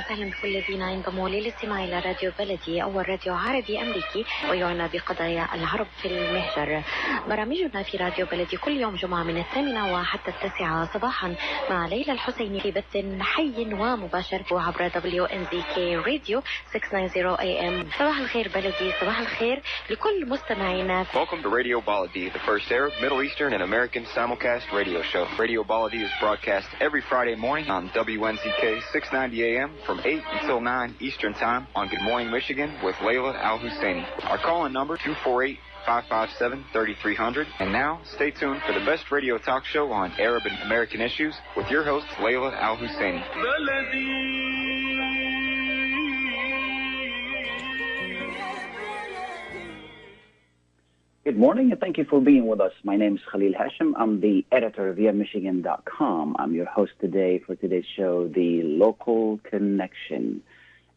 وسهلا بكل الذين ينضموا للاستماع إلى راديو بلدي أول راديو عربي أمريكي ويعنى بقضايا العرب في المهجر. برامجنا في راديو بلدي كل يوم جمعة من 8 وحتى 9 صباحا مع ليلى الحسيني في بث حي ومباشر عبر WNZK راديو 690 AM. صباح الخير بلدي، صباح الخير لكل مستمعينا. Welcome to Radio Baladi, the first Arab, Middle Eastern, and American simulcast radio show. Radio Baladi is broadcast every Friday morning on WNZK 690 AM from 8 until 9 Eastern Time on Good Morning Michigan with Layla Al-Husseini. Our call-in number 248-557-3300. And now, stay tuned for the best radio talk show on Arab and American issues with your host, Layla Al-Husseini. Good morning, and thank you for being with us. My name is Khalil Hachem. I'm the editor of ViaMichigan.com. I'm your host today for today's show, The Local Connection.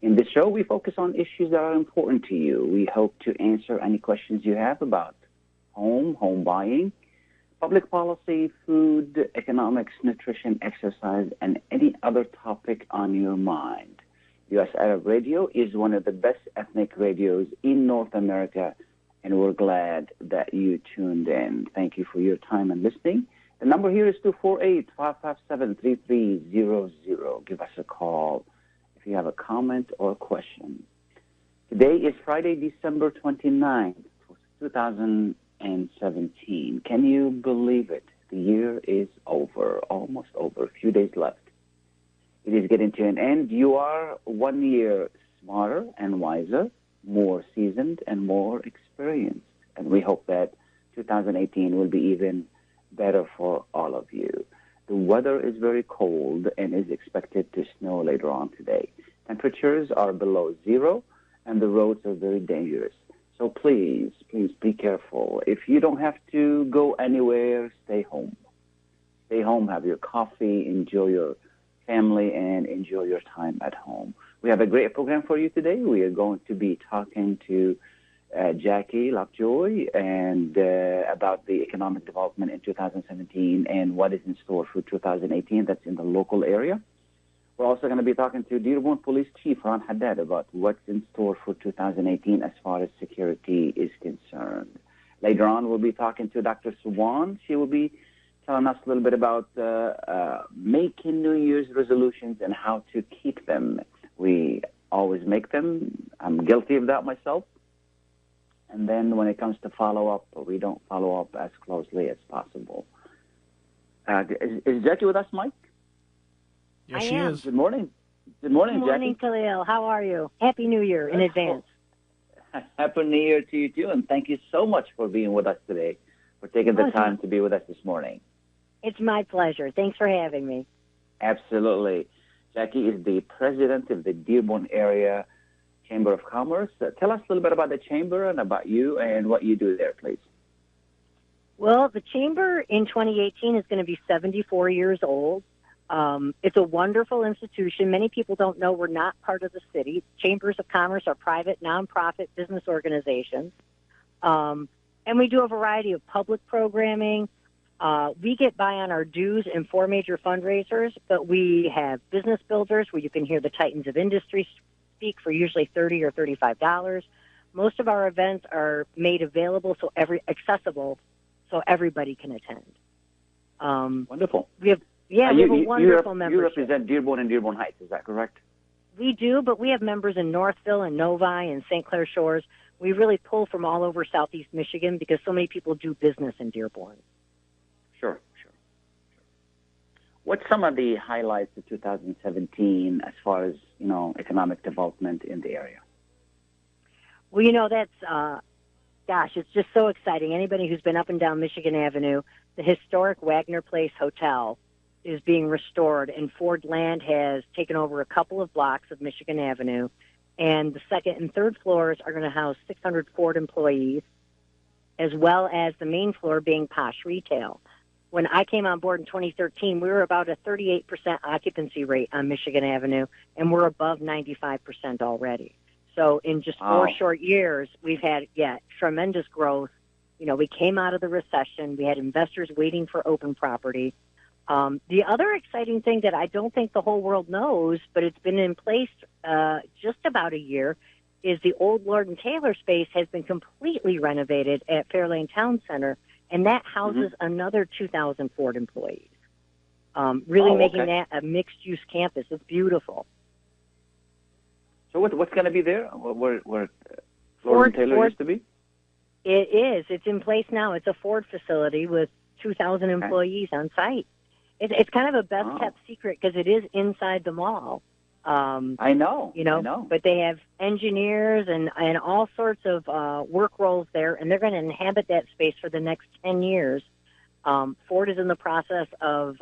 In this show, we focus on issues that are important to you. We hope to answer any questions you have about home buying, public policy, food, economics, nutrition, exercise, and any other topic on your mind. U.S. Arab Radio is one of the best ethnic radios in North America, and we're glad that you tuned in. Thank you for your time and listening. The number here is 248-557-3300. Give us a call if you have a comment or a question. Today is Friday, December 29th, 2017. Can you believe it? The year is over, almost over, a few days left. It is getting to an end. You are 1 year smarter and wiser, more seasoned and more experienced. And we hope that 2018 will be even better for all of you. The weather is very cold and is expected to snow later on today. Temperatures are below zero and the roads are very dangerous. So please be careful. If you don't have to go anywhere, stay home. Stay home, have your coffee, enjoy your family, and enjoy your time at home. We have a great program for you today. We are going to be talking to Jackie Lovejoy and about the economic development in 2017 and what is in store for 2018 that's in the local area. We're also going to be talking to Dearborn Police Chief Ron Haddad about what's in store for 2018 as far as security is concerned. Later on, we'll be talking to Dr. Suwan. She will be telling us a little bit about making New Year's resolutions and how to keep them. We always make them. I'm guilty of that myself. And then when it comes to follow-up, we don't follow up as closely as possible. Is Jackie with us, Mike? Yes, she is. Good morning. Good morning, Jackie. Good morning, Khalil. How are you? Happy New Year in advance. Happy New Year to you, too, and thank you so much for being with us today, for taking the time to be with us this morning. It's my pleasure. Thanks for having me. Absolutely. Jackie is the president of the Dearborn Area Chamber of Commerce. Tell us a little bit about the Chamber and about you and what you do there, please. Well, the Chamber in 2018 is going to be 74 years old. It's a wonderful institution. Many people don't know we're not part of the city. Chambers of Commerce are private, nonprofit business organizations. And we do a variety of public programming. We get by on our dues in 4 major fundraisers, but we have business builders where you can hear the titans of industry speak for usually $30 or $35. Most of our events are made available accessible so everybody can attend. Wonderful. We have a wonderful membership. You represent Dearborn and Dearborn Heights, is that correct? We do, but we have members in Northville and Novi and St. Clair Shores. We really pull from all over Southeast Michigan because so many people do business in Dearborn. Sure. What's some of the highlights of 2017 as far as, economic development in the area? Well, that's, it's just so exciting. Anybody who's been up and down Michigan Avenue, the historic Wagner Place Hotel is being restored, and Ford Land has taken over a couple of blocks of Michigan Avenue, and the second and third floors are going to house 600 Ford employees, as well as the main floor being posh retail. When I came on board in 2013, we were about a 38% occupancy rate on Michigan Avenue, and we're above 95% already. So in just 4 short years, we've had, tremendous growth. We came out of the recession. We had investors waiting for open property. The other exciting thing that I don't think the whole world knows, but it's been in place just about a year, is the old Lord and Taylor space has been completely renovated at Fairlane Town Center, and that houses another 2,000 Ford employees. Really making that a mixed-use campus. It's beautiful. So what's going to be there? Where Lord and Taylor used to be? It is. It's in place now. It's a Ford facility with 2,000 employees on site. It's kind of a best-kept secret because it is inside the mall. I know. You know, but they have engineers and all sorts of work roles there, and they're going to inhabit that space for the next 10 years. Ford is in the process of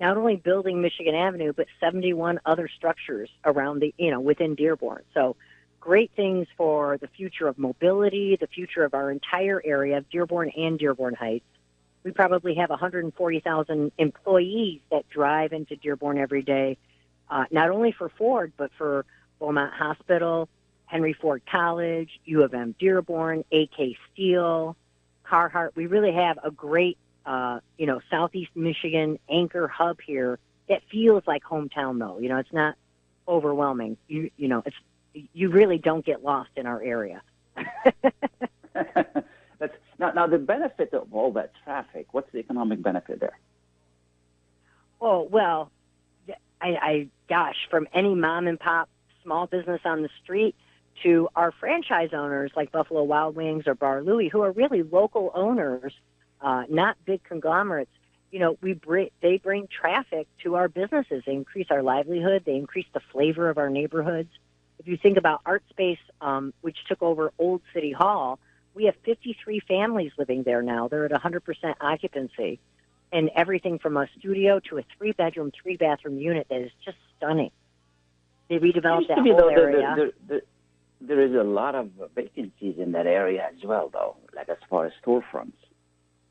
not only building Michigan Avenue, but 71 other structures around within Dearborn. So great things for the future of mobility, the future of our entire area of Dearborn and Dearborn Heights. We probably have 140,000 employees that drive into Dearborn every day, not only for Ford, but for Beaumont Hospital, Henry Ford College, U of M Dearborn, AK Steel, Carhartt. We really have a great, Southeast Michigan anchor hub here that feels like hometown, though. It's not overwhelming. You really don't get lost in our area. Now, the benefit of all that traffic, what's the economic benefit there? Oh, well, from any mom and pop small business on the street to our franchise owners like Buffalo Wild Wings or Bar Louie, who are really local owners, not big conglomerates. They bring traffic to our businesses. They increase our livelihood. They increase the flavor of our neighborhoods. If you think about Art Space, which took over Old City Hall, we have 53 families living there now. They're at 100% occupancy. And everything from a studio to a 3-bedroom, 3-bathroom unit that is just stunning. They redeveloped that whole area. There is a lot of vacancies in that area as well, though, like as far as storefronts.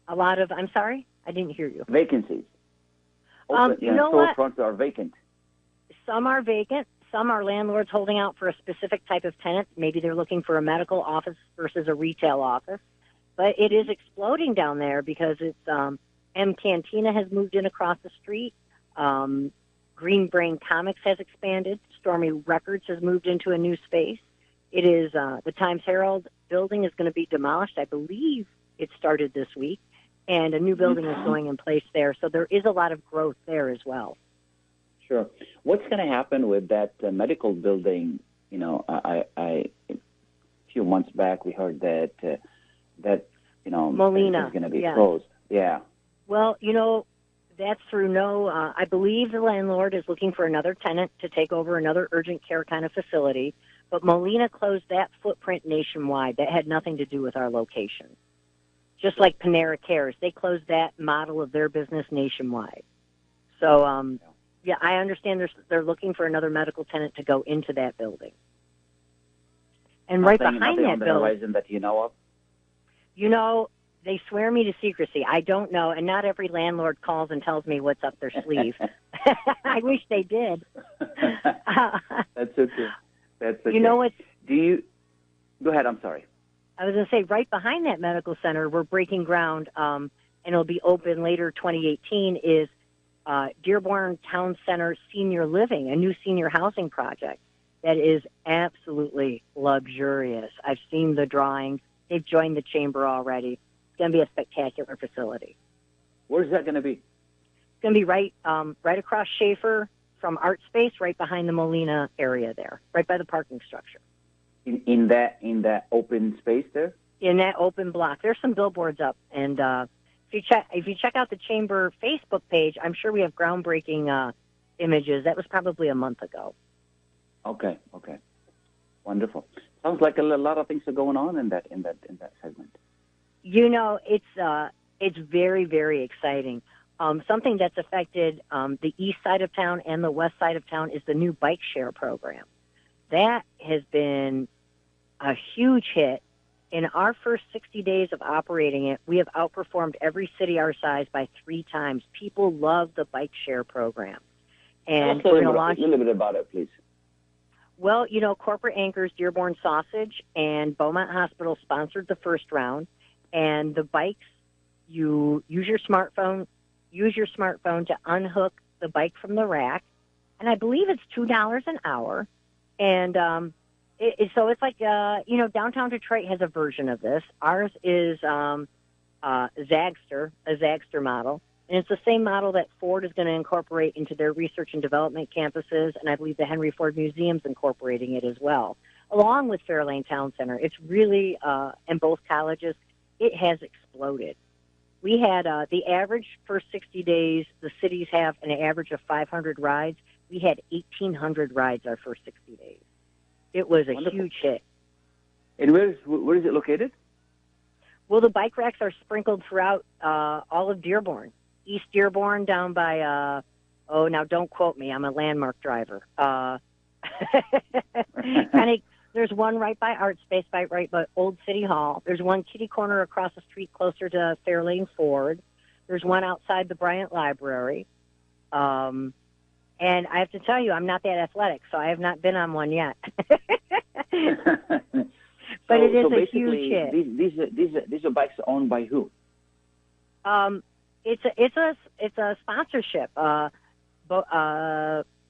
A lot of, I'm sorry? I didn't hear you. Vacancies. Storefronts are vacant. Some are vacant. Some are landlords holding out for a specific type of tenant. Maybe they're looking for a medical office versus a retail office. But it is exploding down there because it's M Cantina has moved in across the street. Green Brain Comics has expanded. Stormy Records has moved into a new space. It is the Times Herald building is going to be demolished. I believe it started this week. And a new building is going in place there. So there is a lot of growth there as well. Sure. What's going to happen with that medical building? A few months back we heard that Molina is going to be closed. Yeah. Well, that's through I believe the landlord is looking for another tenant to take over another urgent care kind of facility. But Molina closed that footprint nationwide. That had nothing to do with our location. Just like Panera Cares, they closed that model of their business nationwide. So, yeah, I understand they're looking for another medical tenant to go into that building. And right behind that on the building, horizon that you know of? They swear me to secrecy. I don't know, and not every landlord calls and tells me what's up their sleeve. I wish they did. That's okay. That's okay. You know what? Go ahead, I'm sorry. I was going to say, right behind that medical center, we're breaking ground, and it'll be open later 2018, is Dearborn Town Center Senior Living, a new senior housing project that is absolutely luxurious. I've seen the drawings. They've joined the chamber already. It's going to be a spectacular facility. Where's that going to be? It's going to be right across Schaefer from Art Space, right behind the Molina area there, right by the parking structure. In that open space there? In that open block. There's some billboards up, and if you check out the chamber Facebook page, I'm sure we have groundbreaking images. That was probably a month ago. Okay. Wonderful. Sounds like a lot of things are going on in that segment. It's very, very exciting. Something that's affected the east side of town and the west side of town is the new bike share program. That has been a huge hit. In our first 60 days of operating it, we have outperformed every city our size by 3 times. People love the bike share program. And we're going to launch a little bit about it, please. Well, corporate anchors Dearborn Sausage and Beaumont Hospital sponsored the first round. And the bikes, you use your smartphone, use your smartphone to unhook the bike from the rack, and I believe it's $2 an hour. And so it's like, downtown Detroit has a version of this. Ours is Zagster, a Zagster model. And it's the same model that Ford is going to incorporate into their research and development campuses, and I believe the Henry Ford Museum's incorporating it as well, along with Fairlane Town Center. It's really, in both colleges, it has exploded. We had the average first 60 days, the cities have an average of 500 rides. We had 1,800 rides our first 60 days. It was a huge hit. And where is it located? Well, the bike racks are sprinkled throughout all of Dearborn. East Dearborn down by, now don't quote me, I'm a landmark driver. There's one right by Art Space, right by Old City Hall. There's one kitty corner across the street closer to Fairlane Ford. There's one outside the Bryant Library. And I have to tell you, I'm not that athletic, so I have not been on one yet. But it is a huge hit. These are bikes owned by who? It's a sponsorship.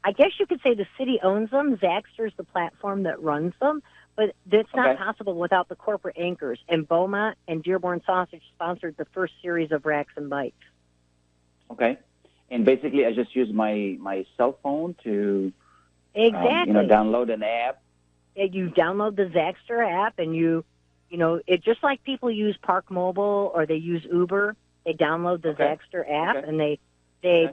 I guess you could say the city owns them. Zagster's the platform that runs them, but that's not possible without the corporate anchors. And Beaumont and Dearborn Sausage sponsored the first series of racks and bikes. Okay. And basically, I just use my cell phone to download an app. You download the Zagster app, and it just like people use Park Mobile or they use Uber. They download the Zagster app, and they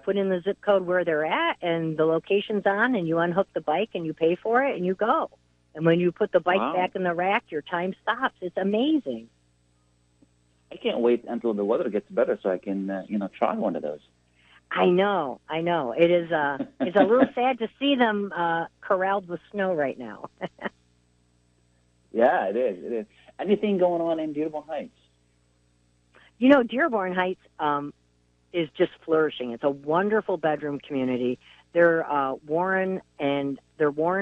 put in the zip code where they're at and the location's on, and you unhook the bike and you pay for it and you go. And when you put the bike back in the rack, your time stops. It's amazing. I can't wait until the weather gets better so I can, try one of those. I know. It is. It's a little sad to see them corralled with snow right now. Yeah, it is. Anything going on in Dearborn Heights? Dearborn Heights is just flourishing. It's a wonderful bedroom community. Their Warren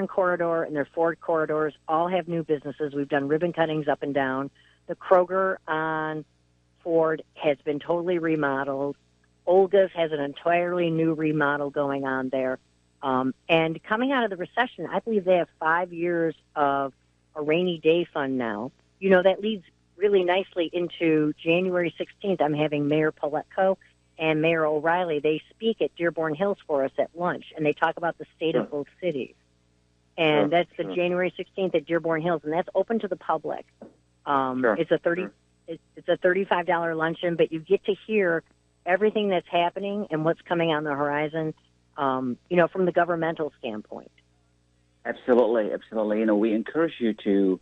corridor and their Ford corridors all have new businesses. We've done ribbon cuttings up and down. The Kroger on Ford has been totally remodeled. Olga's has an entirely new remodel going on there. And coming out of the recession, I believe they have 5 years of a rainy day fund now. That leads really nicely into January 16th. I'm having Mayor Paletko and Mayor O'Reilly. They speak at Dearborn Hills for us at lunch, and they talk about the state of both cities. And that's the January 16th at Dearborn Hills, and that's open to the public. It's a $35 luncheon, but you get to hear everything that's happening and what's coming on the horizon, from the governmental standpoint. Absolutely. We encourage you to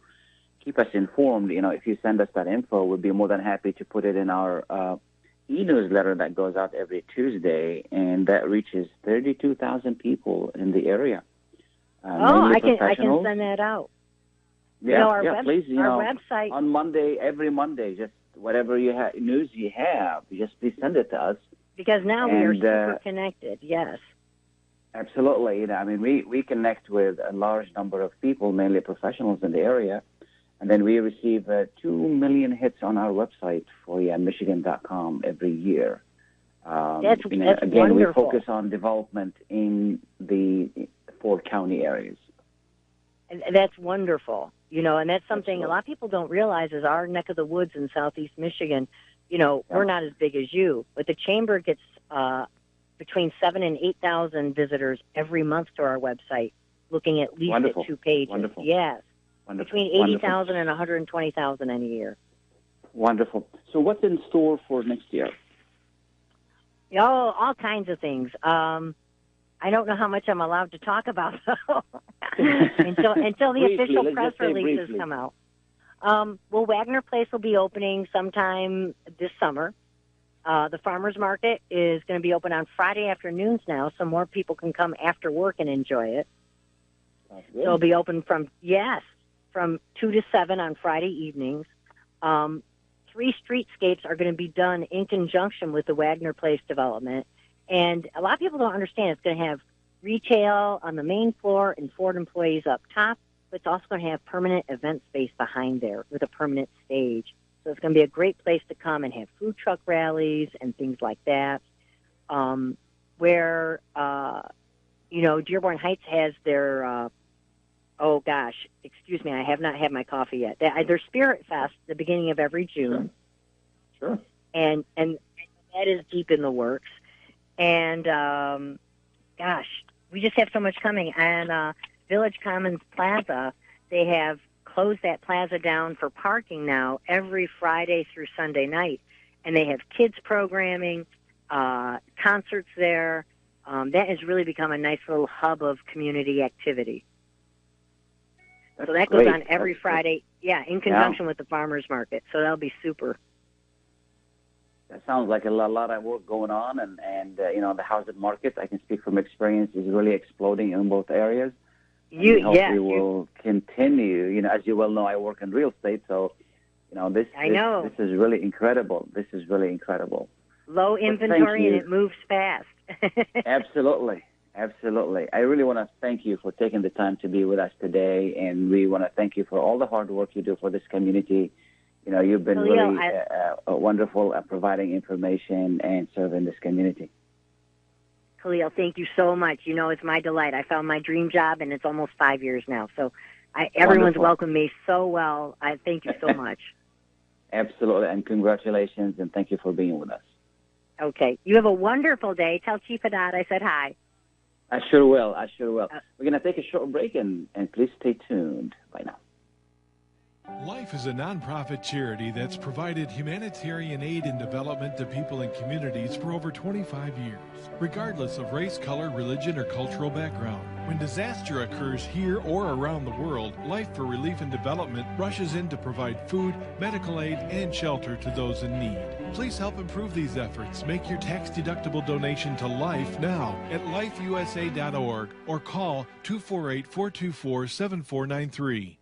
keep us informed. If you send us that info, we'd be more than happy to put it in our e-newsletter that goes out every Tuesday, and that reaches 32,000 people in the area. I can send that out. Yeah, please. Our website on Monday, every Monday, just whatever news you have, just please send it to us. Because now we are super connected. Yes. Absolutely. We connect with a large number of people, mainly professionals in the area. And then we receive 2 million hits on our website for Michigan.com every year. That's again, wonderful. We focus on development in the 4 county areas. And that's wonderful. And that's something Absolutely. A lot of people don't realize is our neck of the woods in southeast Michigan. We're not as big as you, but the chamber gets between 7,000 and 8,000 visitors every month to our website, looking at least Wonderful. at 2 pages. Wonderful. Yes. Wonderful. Between 80,000 and 120,000 in a year. Wonderful. So what's in store for next year? All kinds of things. I don't know how much I'm allowed to talk about, though, until the official press releases come out. Wagner Place will be opening sometime this summer. The farmers market is going to be open on Friday afternoons now, so more people can come after work and enjoy it. It'll be open from 2 to 7 on Friday evenings. 3 streetscapes are going to be done in conjunction with the Wagner Place development. And a lot of people don't understand it's going to have retail on the main floor and Ford employees up top, but it's also going to have permanent event space behind there with a permanent stage. So it's going to be a great place to come and have food truck rallies and things like that. where, Dearborn Heights has their, oh gosh, excuse me, I have not had my coffee yet. Their Spirit Fest, the beginning of every June. Sure. And that is deep in the works. And, gosh, we just have so much coming. And Village Commons Plaza, they have closed that plaza down for parking now every Friday through Sunday night. And they have kids programming, concerts there. That has really become a nice little hub of community activity. That's so that great. goes on every Friday, in conjunction with the farmers market. So that'll be super. That sounds like a lot of work going on, and the housing market, I can speak from experience, is really exploding in both areas. We will continue. As you well know, I work in real estate, so this is really incredible. This is really incredible. Low inventory and it moves fast. Absolutely. I really want to thank you for taking the time to be with us today, and we want to thank you for all the hard work you do for this community. You've been really wonderful at providing information and serving this community. Khalil, thank you so much. It's my delight. I found my dream job, and it's almost 5 years now. So everyone's welcomed me so well. I thank you so much. Absolutely, and congratulations, and thank you for being with us. Okay. You have a wonderful day. Tell Chief Haddad I said hi. I sure will. We're going to take a short break, and please stay tuned. Bye now. Life is a nonprofit charity that's provided humanitarian aid and development to people and communities for over 25 years, regardless of race, color, religion, or cultural background. When disaster occurs here or around the world, Life for Relief and Development rushes in to provide food, medical aid, and shelter to those in need. Please help improve these efforts. Make your tax-deductible donation to Life now at lifeusa.org or call 248-424-7493.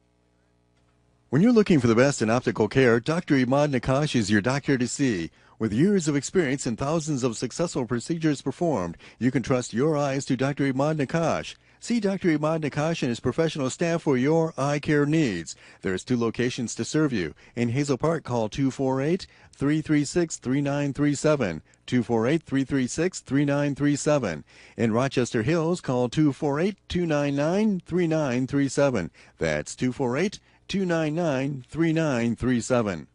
When you're looking for the best in optical care, Dr. Imad Nakash is your doctor to see. With years of experience and thousands of successful procedures performed, you can trust your eyes to Dr. Imad Nakash. See Dr. Imad Nakash and his professional staff for your eye care needs. There's 2 locations to serve you. In Hazel Park, call 248-336-3937. 248-336-3937. In Rochester Hills, call 248-299-3937. That's 248-299-3937.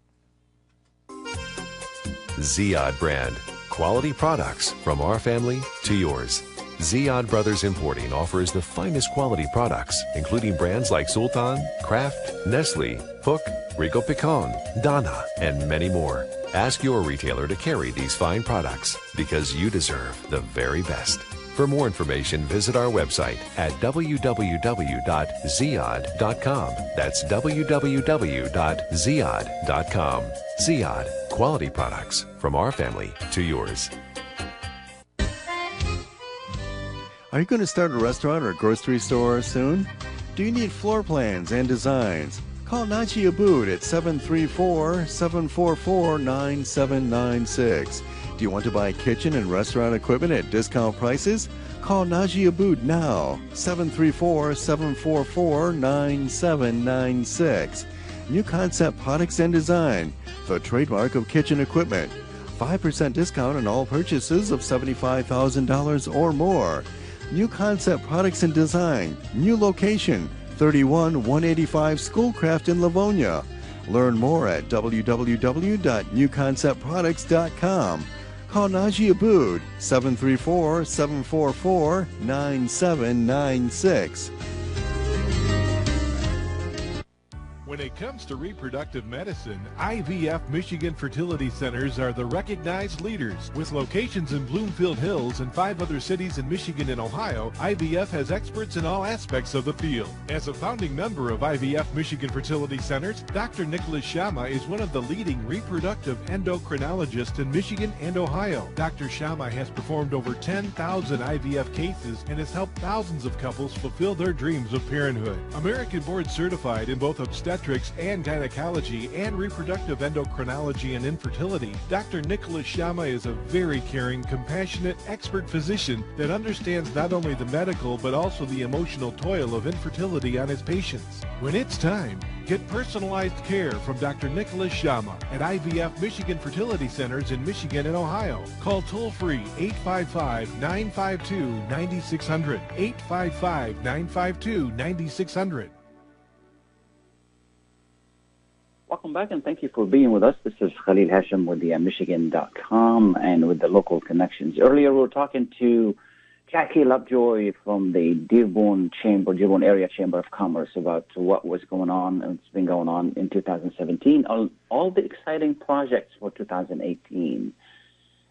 Ziyad brand. Quality products from our family to yours. Ziyad Brothers Importing offers the finest quality products, including brands like Sultan, Kraft, Nestle, Hook, Rico Picon, Donna, and many more. Ask your retailer to carry these fine products because you deserve the very best. For more information, visit our website at www.ziyad.com. That's www.ziyad.com. Ziyad, quality products from our family to yours. Are you going to start a restaurant or a grocery store soon? Do you need floor plans and designs? Call Naji Abood at 734-744-9796. Do you want to buy kitchen and restaurant equipment at discount prices? Call Naji Abood now, 734-744-9796. New Concept Products and Design, the trademark of kitchen equipment. 5% discount on all purchases of $75,000 or more. New Concept Products and Design, new location, 31185 Schoolcraft in Livonia. Learn more at www.newconceptproducts.com. Call Naji Abood, 734-744-9796. When it comes to reproductive medicine, IVF Michigan Fertility Centers are the recognized leaders. With locations in Bloomfield Hills and 5 other cities in Michigan and Ohio, IVF has experts in all aspects of the field. As a founding member of IVF Michigan Fertility Centers, Dr. Nicholas Shama is one of the leading reproductive endocrinologists in Michigan and Ohio. Dr. Shama has performed over 10,000 IVF cases and has helped thousands of couples fulfill their dreams of parenthood. American board certified in both obstetrics obstetrics and gynecology and reproductive endocrinology and infertility, Dr. Nicholas Shama is a very caring, compassionate, expert physician that understands not only the medical but also the emotional toil of infertility on his patients. When it's time, get personalized care from Dr. Nicholas Shama at IVF Michigan Fertility Centers in Michigan and Ohio. Call toll-free 855-952-9600, 855-952-9600. Welcome back, and thank you for being with us. This is Khalil Hachem with the Michigan.com and with the local connections. Earlier, we were talking to Jackie Lovejoy from the Dearborn Area Chamber of Commerce about what was going on and it's been going on in 2017, all the exciting projects for 2018.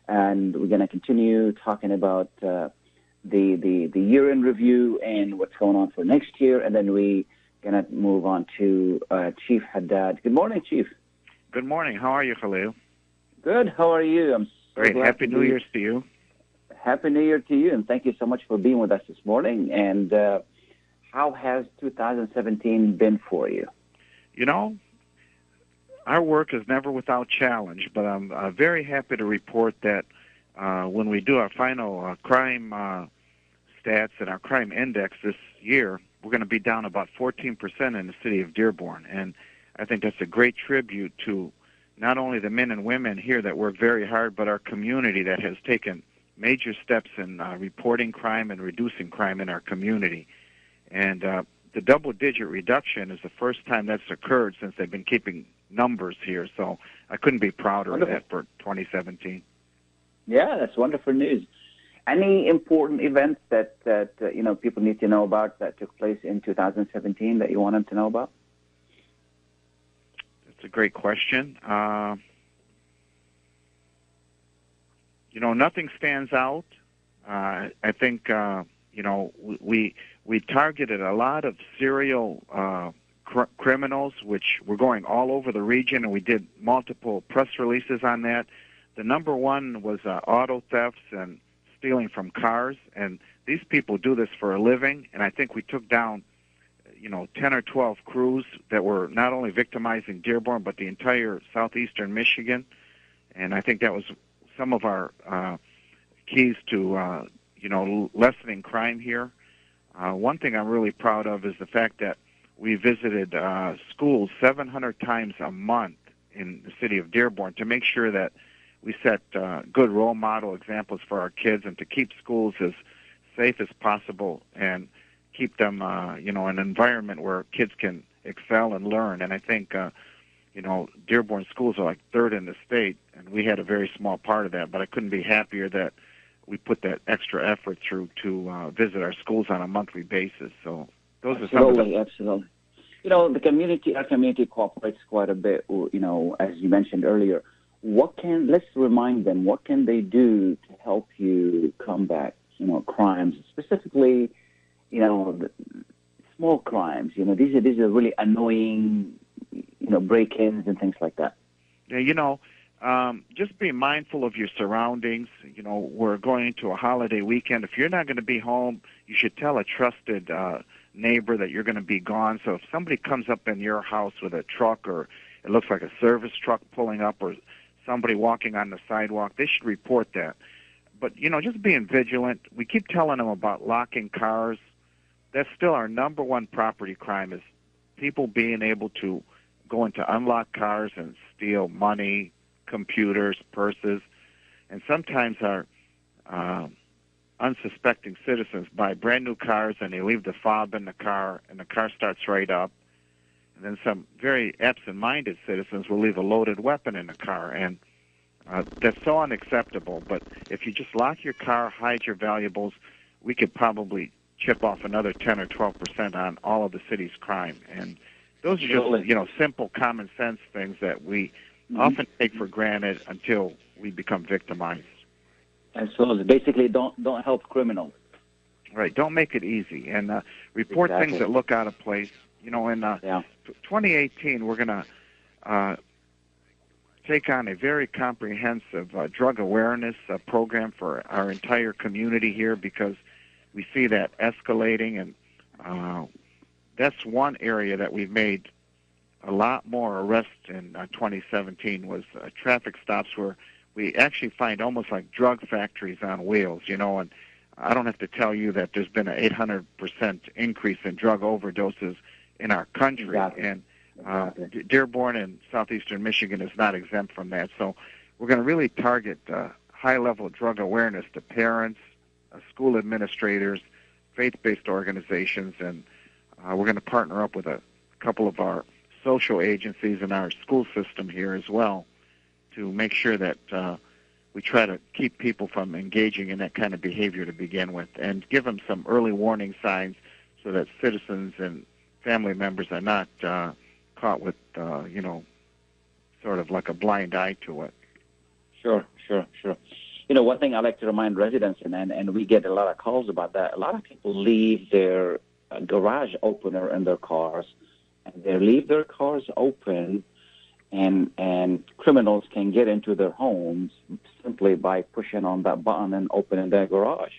And we're going to continue talking about the year in review and what's going on for next year, and then we're going to move on to Chief Haddad. Good morning, Chief. Good morning. How are you, Khalil? Good. How are you? I'm so great. Glad Happy New Year's to you. Happy New Year to you, and thank you so much for being with us this morning. And how has 2017 been for you? You know, our work is never without challenge, but I'm very happy to report that when we do our final crime stats and our crime index this year, we're going to be down about 14% in the city of Dearborn. And I think that's a great tribute to not only the men and women here that work very hard, but our community that has taken major steps in reporting crime and reducing crime in our community. And the double-digit reduction is the first time that's occurred since they've been keeping numbers here. So I couldn't be prouder of that for 2017. Yeah, that's wonderful news. Any important events that people need to know about that took place in 2017 that you want them to know about? That's a great question. Nothing stands out. I think, we targeted a lot of serial criminals, which were going all over the region, and we did multiple press releases on that. The number one was auto thefts and stealing from cars, and these people do this for a living, and I think we took down, 10 or 12 crews that were not only victimizing Dearborn, but the entire southeastern Michigan, and I think that was some of our keys to, lessening crime here. One thing I'm really proud of is the fact that we visited schools 700 times a month in the city of Dearborn to make sure that we set good role model examples for our kids and to keep schools as safe as possible and keep them, an environment where kids can excel and learn. And I think, Dearborn schools are like third in the state, and we had a very small part of that, but I couldn't be happier that we put that extra effort through to visit our schools on a monthly basis. So those are some of the... Absolutely. Our community cooperates quite a bit, as you mentioned earlier. Let's remind them, what can they do to help you combat, crimes, specifically, the small crimes? These are really annoying, break-ins and things like that. Yeah, just be mindful of your surroundings. We're going into a holiday weekend. If you're not going to be home, you should tell a trusted neighbor that you're going to be gone. So if somebody comes up in your house with a truck, or it looks like a service truck pulling up, or somebody walking on the sidewalk, they should report that. But, just being vigilant. We keep telling them about locking cars. That's still our number one property crime, is people being able to go into unlocked cars and steal money, computers, purses. And sometimes our unsuspecting citizens buy brand new cars and they leave the fob in the car, and the car starts right up. And then some very absent-minded citizens will leave a loaded weapon in the car, and that's so unacceptable. But if you just lock your car, hide your valuables, we could probably chip off another 10 or 12% on all of the city's crime. And those are just, simple common sense things that we often take for granted until we become victimized. Absolutely. Basically, don't help criminals. Right. Don't make it easy, and report things that look out of place. In 2018, we're going to take on a very comprehensive drug awareness program for our entire community here, because we see that escalating, and that's one area that we've made a lot more arrests in 2017 was traffic stops where we actually find almost like drug factories on wheels, and I don't have to tell you that there's been an 800% increase in drug overdoses in our country. Exactly. And Dearborn in southeastern Michigan is not exempt from that. So we're going to really target high-level drug awareness to parents, school administrators, faith-based organizations, and we're going to partner up with a couple of our social agencies in our school system here as well to make sure that we try to keep people from engaging in that kind of behavior to begin with and give them some early warning signs so that citizens and family members are not caught with, sort of like a blind eye to it. Sure. One thing I like to remind residents, and we get a lot of calls about that, a lot of people leave their garage opener in their cars, and they leave their cars open, and criminals can get into their homes simply by pushing on that button and opening their garage.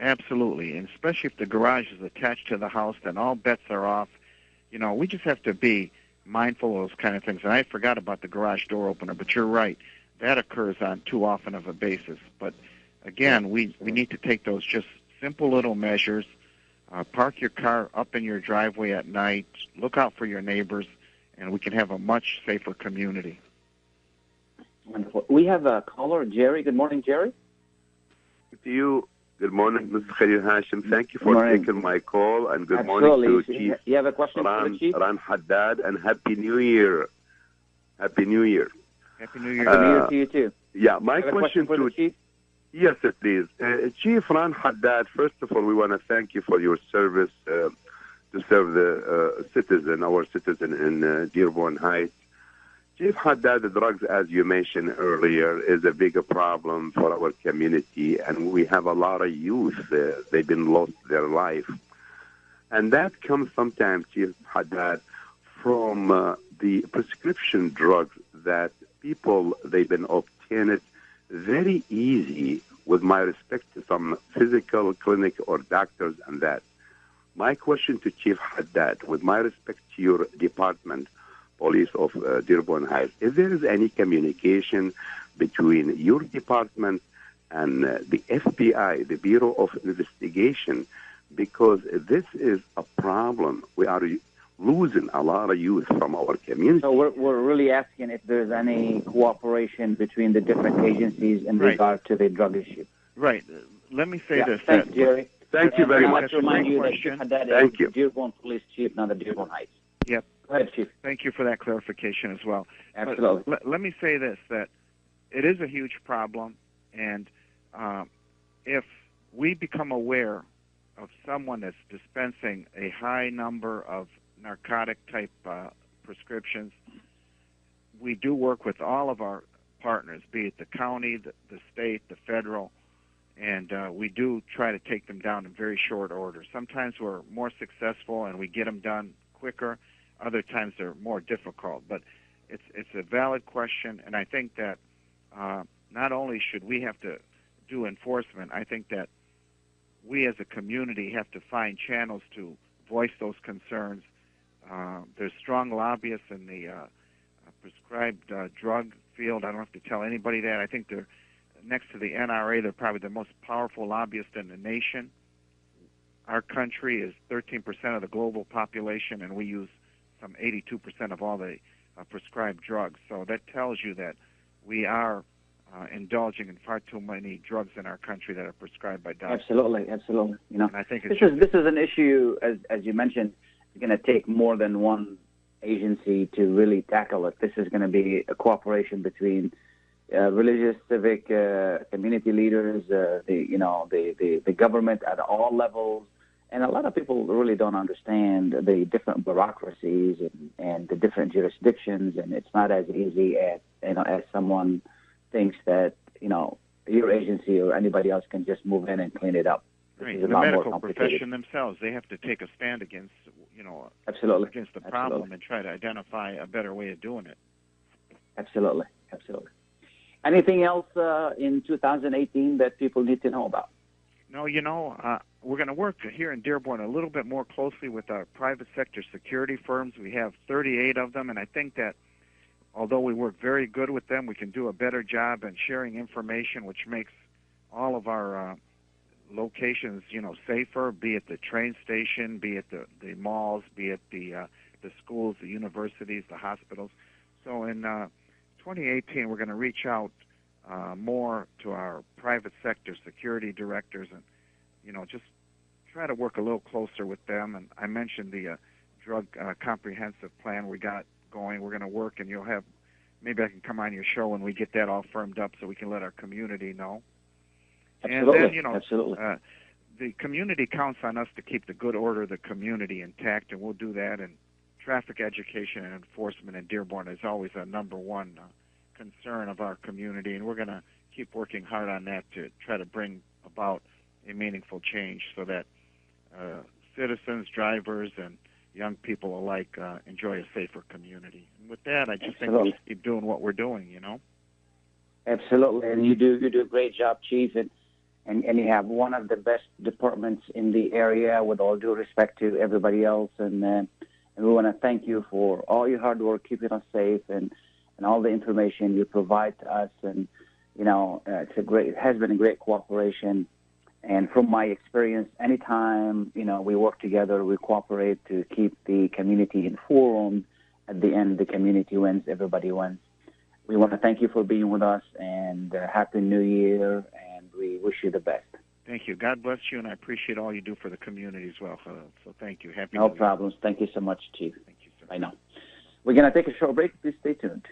Absolutely, and especially if the garage is attached to the house, then all bets are off. We just have to be mindful of those kind of things. And I forgot about the garage door opener, but you're right. That occurs on too often of a basis. But, again, we need to take those just simple little measures. Park your car up in your driveway at night. Look out for your neighbors, and we can have a much safer community. Wonderful. We have a caller, Jerry. Good morning, Jerry. To you. Good morning, Mr. Khalil Hachem. Thank you for taking my call, and good Absolutely. morning to Chief. You have a question for the Chief? Ran Haddad, and Happy New Year. Happy New Year. Happy New Year. Happy New Year to you, too. Yeah, my question for the Chief? Yes, please. Chief Ran Haddad, first of all, we want to thank you for your service to serve the our citizen in Dearborn Heights. Chief Haddad, the drugs, as you mentioned earlier, is a bigger problem for our community, and we have a lot of youth. They've been lost their life. And that comes sometimes, Chief Haddad, from the prescription drugs that people, they've been obtained very easy, with my respect to some physical clinic or doctors and that. My question to Chief Haddad, with my respect to your department, Police of Dearborn Heights, if there is any communication between your department and the FBI, the Bureau of Investigation, because this is a problem. We are losing a lot of youth from our community. So we're really asking if there's any cooperation between the different agencies in regard to the drug issue. Right. Let me say this. Thanks, Jerry. Thank you very much. I'd like to remind you that Thank you. Dearborn Police Chief, not the Dearborn Heights. Yep. Go ahead, Chief. Thank you for that clarification as well. Absolutely. But let me say this, that it is a huge problem, and if we become aware of someone that's dispensing a high number of narcotic-type prescriptions, we do work with all of our partners, be it the county, the state, the federal, and we do try to take them down in very short order. Sometimes we're more successful and we get them done quicker. Other times they're more difficult. But it's a valid question, and I think that not only should we have to do enforcement, I think that we as a community have to find channels to voice those concerns. There's strong lobbyists in the prescribed drug field. I don't have to tell anybody that. I think they're next to the NRA, they're probably the most powerful lobbyist in the nation. Our country is 13% of the global population, and we use some 82% of all the prescribed drugs. So that tells you that we are indulging in far too many drugs in our country that are prescribed by doctors. Absolutely. And I think this is an issue, as you mentioned, it's going to take more than one agency to really tackle it. This is going to be a cooperation between religious, civic, community leaders, the government at all levels. And a lot of people really don't understand the different bureaucracies and the different jurisdictions, and it's not as easy as someone thinks that your agency or anybody else can just move in and clean it up. Right. The medical profession themselves, they have to take a stand against Absolutely. against the problem and try to identify a better way of doing it. Absolutely. Anything else in 2018 that people need to know about? No, we're going to work here in Dearborn a little bit more closely with our private sector security firms. We have 38 of them, and I think that although we work very good with them, we can do a better job in sharing information, which makes all of our locations, safer, be it the train station, be it the malls, be it the schools, the universities, the hospitals. So in 2018, we're going to reach out more to our private sector security directors and, just try to work a little closer with them. And I mentioned the drug comprehensive plan we got going. We're going to work, and maybe I can come on your show when we get that all firmed up so we can let our community know. Absolutely. And then, Absolutely. The community counts on us to keep the good order of the community intact, and we'll do that. And traffic education and enforcement in Dearborn is always a number one concern of our community, and we're going to keep working hard on that to try to bring about a meaningful change so that citizens, drivers, and young people alike enjoy a safer community. And with that, I just think we should keep doing what we're doing, Absolutely, and you do a great job, Chief, and you have one of the best departments in the area, with all due respect to everybody else, and we want to thank you for all your hard work, keeping us safe, and all the information you provide to us, and it has been a great cooperation. And from my experience, anytime we work together, we cooperate to keep the community informed. At the end, the community wins, everybody wins. We want to thank you for being with us, and Happy New Year, and we wish you the best. Thank you. God bless you, and I appreciate all you do for the community as well, Khalil. So thank you. Happy New No Year. problems. Thank you so much, Chief. Thank you, sir. I know. We're going to take a short break. Please stay tuned.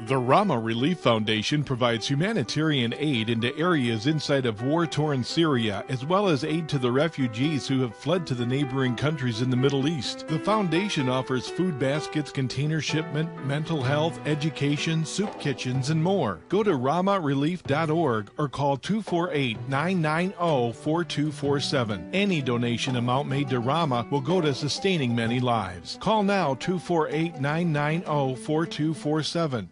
The Rama Relief Foundation provides humanitarian aid into areas inside of war-torn Syria, as well as aid to the refugees who have fled to the neighboring countries in the Middle East. The foundation offers food baskets, container shipment, mental health, education, soup kitchens, and more. Go to ramarelief.org or call 248-990-4247. Any donation amount made to Rama will go to sustaining many lives. Call now 248-990-4247.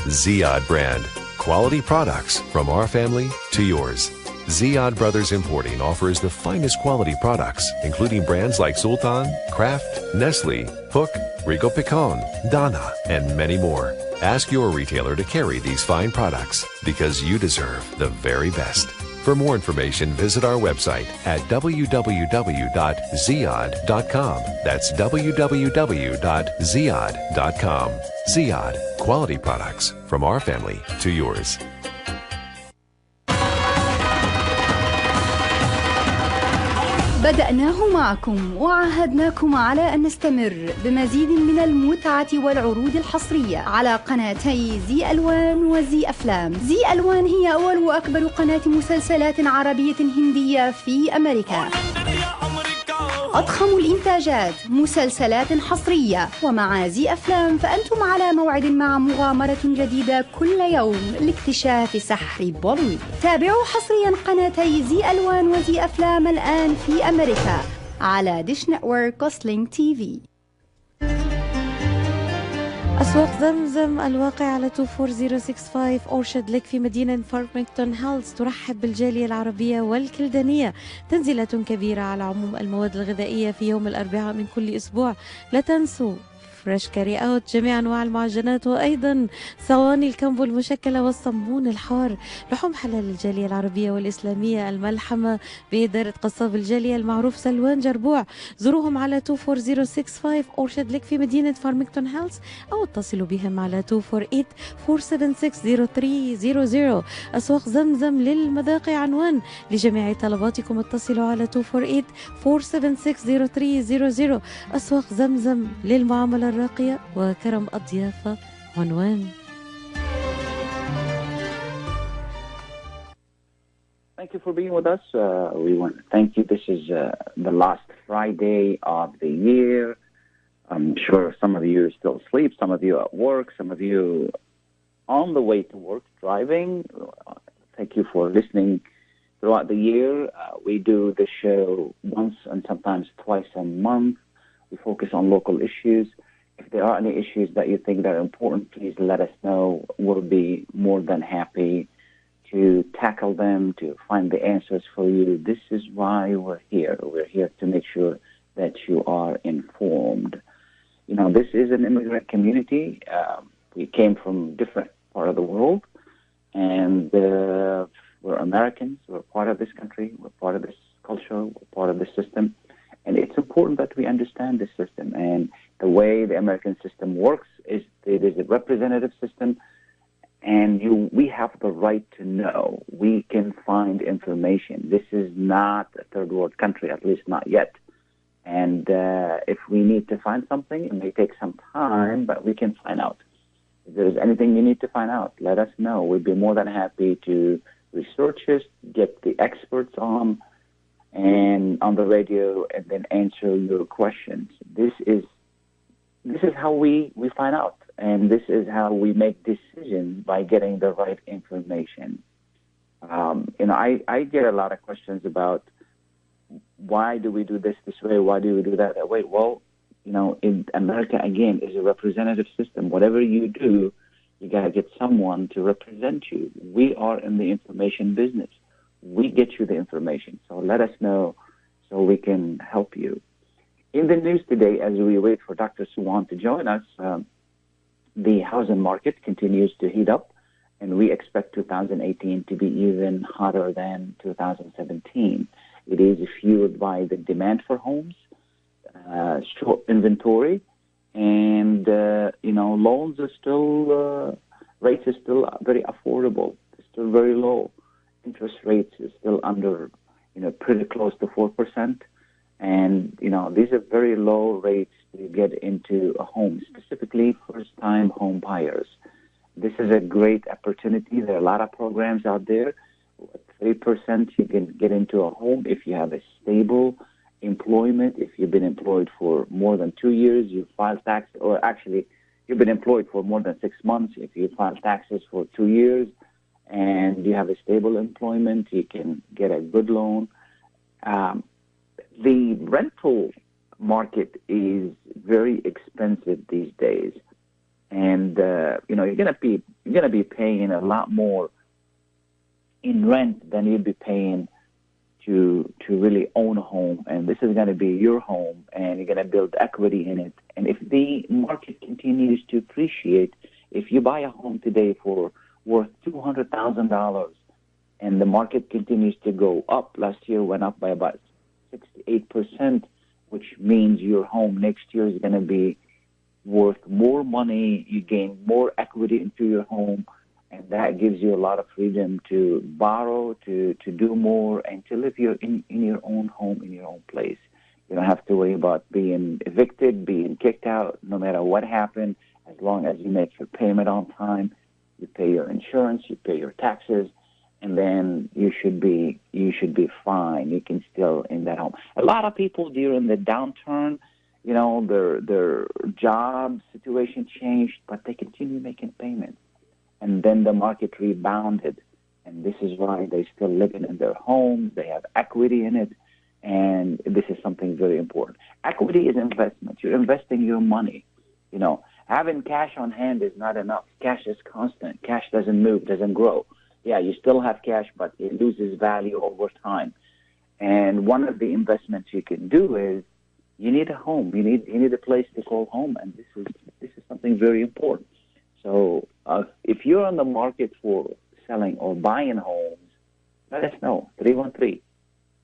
Ziyad brand. Quality products from our family to yours. Ziyad Brothers Importing offers the finest quality products, including brands like Sultan, Kraft, Nestle, Hook, Rico Picon, Dana, and many more. Ask your retailer to carry these fine products because you deserve the very best. For more information, visit our website at www.ziyad.com. That's www.ziyad.com. Ziyad, quality products from our family to yours. بدأناه معكم وعاهدناكم على أن نستمر بمزيد من المتعة والعروض الحصرية على قناتي زي ألوان وزي أفلام. زي ألوان هي أول وأكبر قناة مسلسلات عربية هندية في أمريكا. أضخم الإنتاجات، مسلسلات حصرية، ومع زي أفلام فأنتم على موعد مع مغامرة جديدة كل يوم لاكتشاف سحر بوليوود. تابعوا حصريا قناتي زي ألوان وزي أفلام الآن في أمريكا على ديش نتورك وسلينج تي في. أسواق زمزم الواقع على 24065 أورشارد ليك في مدينة فارمينغتون هيلز ترحب بالجالية العربية والكلدانية. تنزيلة كبيرة على عموم المواد الغذائية في يوم الأربعاء من كل أسبوع. لا تنسوا فريش كاري اوت، جميع انواع المعجنات، وايضا صواني الكمبو المشكله والصمون الحار. لحوم حلال الجاليه العربيه والاسلاميه الملحمه باداره قصاب الجاليه المعروف سلوان جربوع. زوروهم على 24065 اورشارد ليك في مدينه فارمينغتون هيلز او اتصلوا بهم على 248-476-0300. اسواق زمزم للمذاقي عنوان لجميع طلباتكم. اتصلوا على 248-476-0300. اسواق زمزم للمعامله الراقية وكرم الضيافة عنوان. Thank you for being with us. We want to thank you. This is the last Friday of the year. I'm sure some of you are still asleep, some of you at work, some of you on the way to work driving. Thank you for listening throughout the year. We do the show once and sometimes twice a month. We focus on local issues. If there are any issues that you think that are important, please let us know. We'll be more than happy to tackle them, to find the answers for you. This is why we're here. We're here to make sure that you are informed. You know, this is an immigrant community. We came from different part of the world, and we're Americans. We're part of this country. We're part of this culture. We're part of this system. And it's important that we understand this system. And the way the American system works is it is a representative system, and we have the right to know. We can find information. This is not a third world country, at least not yet. And if we need to find something, it may take some time, but we can find out. If there's anything you need to find out, let us know. We'd be more than happy to research it, get the experts on the radio, and then answer your questions. This is how we find out, and this is how we make decisions by getting the right information. I get a lot of questions about why do we do this way? Why do we do that way? Well, in America, again, is a representative system. Whatever you do, you got to get someone to represent you. We are in the information business. We get you the information. So let us know so we can help you. In the news today, as we wait for Dr. Suwan to join us, the housing market continues to heat up, and we expect 2018 to be even hotter than 2017. It is fueled by the demand for homes, short inventory, and loans are still rates are still very affordable. They're still very low. Interest rates is still under, pretty close to 4%, and these are very low rates to get into a home, specifically first-time home buyers. This is a great opportunity. There are a lot of programs out there. With 3%, you can get into a home if you have a stable employment. If you've been employed for more than 2 years, you file taxes, or actually, you've been employed for more than 6 months. If you file taxes for 2 years and you have a stable employment, you can get a good loan. The rental market is very expensive these days, and you're gonna be paying a lot more in rent than you'd be paying to really own a home. And this is going to be your home, and you're going to build equity in it. And if the market continues to appreciate, if you buy a home today for worth $200,000 and the market continues to go up, last year went up by about 6 to 8%, which means your home next year is going to be worth more money. You gain more equity into your home, and that gives you a lot of freedom to borrow, to do more, and to live in your own home, in your own place. You don't have to worry about being evicted, being kicked out, no matter what happened. As long as you make your payment on time, you pay your insurance, you pay your taxes, and then you should be fine. You can still in that home. A lot of people during the downturn, their job situation changed, but they continue making payments. And then the market rebounded, and this is why they're still living in their homes. They have equity in it, and this is something very important. Equity is investment. You're investing your money. Having cash on hand is not enough. Cash is constant. Cash doesn't move, doesn't grow. Yeah, you still have cash, but it loses value over time. And one of the investments you can do is you need a home. You need a place to call home, and this is something very important. So if you're on the market for selling or buying homes, let us know.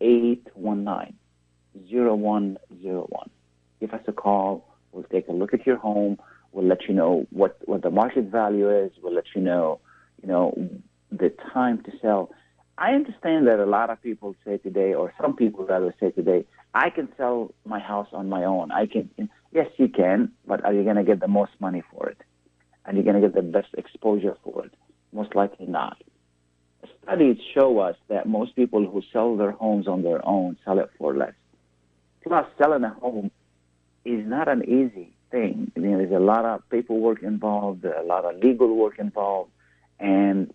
313-819-0101. Give us a call. We'll take a look at your home. We'll let you know what the market value is. We'll let you know, the time to sell. I understand that a lot of people say today, or some people rather say today, I can sell my house on my own. Yes, you can, but are you going to get the most money for it? And you're going to get the best exposure for it? Most likely not. Studies show us that most people who sell their homes on their own sell it for less. Plus, selling a home is not an easy thing. There's a lot of paperwork involved, a lot of legal work involved, and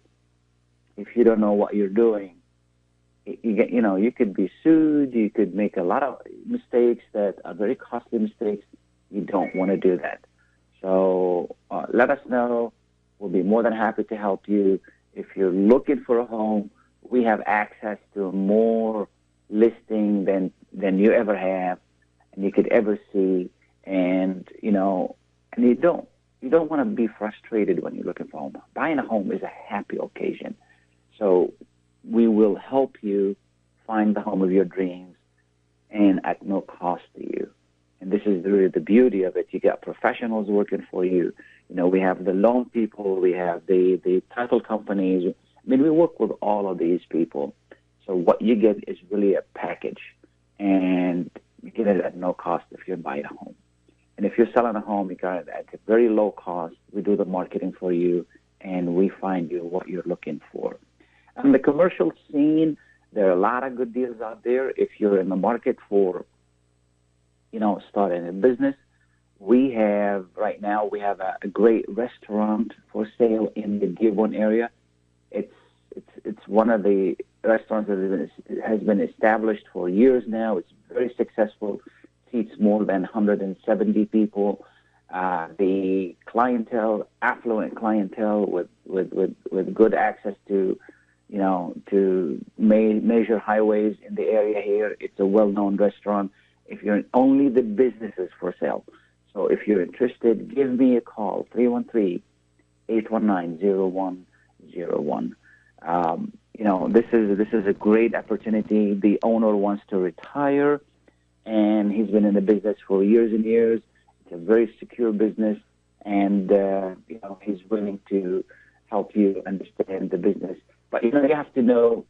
if you don't know what you're doing, you could be sued. You could make a lot of mistakes that are very costly mistakes. You don't want to do that. So let us know. We'll be more than happy to help you. If you're looking for a home, we have access to more listing than you ever have and you could ever see. And, and you don't want to be frustrated when you're looking for a home. Buying a home is a happy occasion. So we will help you find the home of your dreams and at no cost to you. And this is really the beauty of it. You got professionals working for you. We have the loan people, we have the title companies. I mean, we work with all of these people. So what you get is really a package, and you get it at no cost if you're buying a home. And if you're selling a home, you got it at a very low cost. We do the marketing for you, and we find you what you're looking for. On the commercial scene, there are a lot of good deals out there. If you're in the market for, starting a business, right now we have a great restaurant for sale in the Dearborn area. It's one of the restaurants that has been established for years now. It's very successful, seats more than 170 people. The clientele, affluent clientele with good access to, to major highways in the area here. It's a well-known restaurant. If you're in only the businesses for sale. So if you're interested, give me a call, 313-819-0101. This is a great opportunity. The owner wants to retire, and he's been in the business for years and years. It's a very secure business, and he's willing to help you understand the business. But you have to know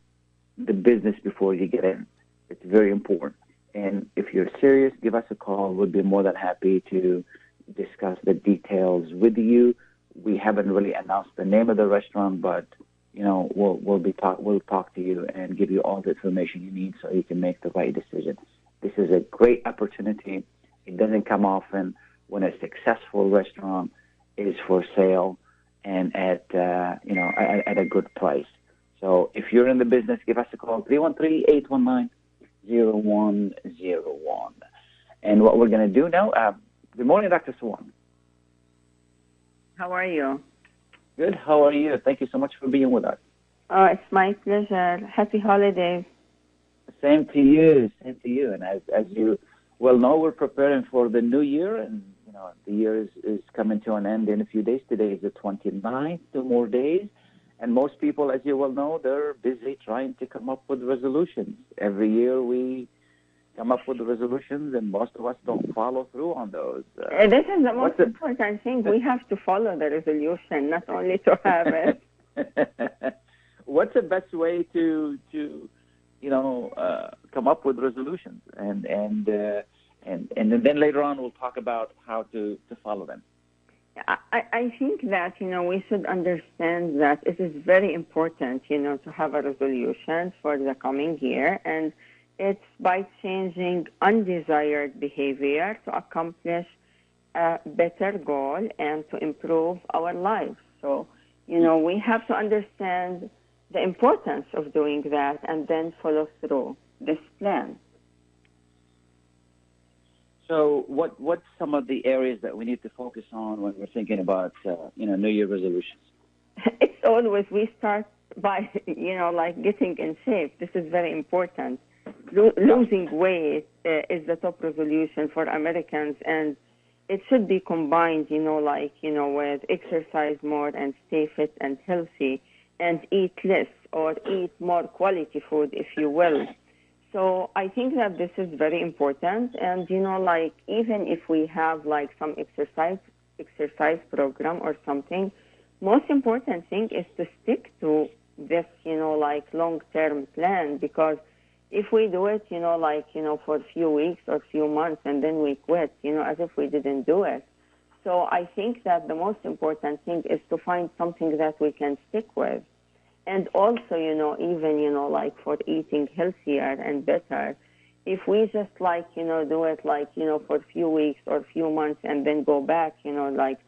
the business before you get in. It's very important. And if you're serious, give us a call. We'll be more than happy to discuss the details with you. We haven't really announced the name of the restaurant, but we'll talk to you and give you all the information you need so you can make the right decision. This is a great opportunity. It doesn't come often when a successful restaurant is for sale and at a good price. So if you're in the business, give us a call, 313-819-0101. And what we're going to do now, good morning, Dr. Suwan. How are you? Good. How are you? Thank you so much for being with us. Oh, it's my pleasure. Happy holidays. Same to you. Same to you. And as you well know, we're preparing for the new year, and the year is coming to an end in a few days. Today is the 29th, 2 more days. And most people, as you well know, they're busy trying to come up with resolutions. Every year we come up with resolutions, and most of us don't follow through on those. This is the most important thing. We have to follow the resolution, not only to have it. What's the best way to come up with resolutions? And then later on we'll talk about how to follow them. I think that, we should understand that it is very important, to have a resolution for the coming year. And it's by changing undesired behavior to accomplish a better goal and to improve our lives. So, we have to understand the importance of doing that and then follow through this plan. So what's some of the areas that we need to focus on when we're thinking about, New Year resolutions? It's always, we start by, getting in shape. This is very important. Losing weight is the top resolution for Americans, and it should be combined, with exercise more and stay fit and healthy and eat less or eat more quality food, if you will. So I think that this is very important. And, even if we have some exercise program or something, most important thing is to stick to this, long-term plan, because if we do it, for a few weeks or few months and then we quit, as if we didn't do it. So I think that the most important thing is to find something that we can stick with. And also, even, for eating healthier and better, if we just do it for a few weeks or a few months and then go back, to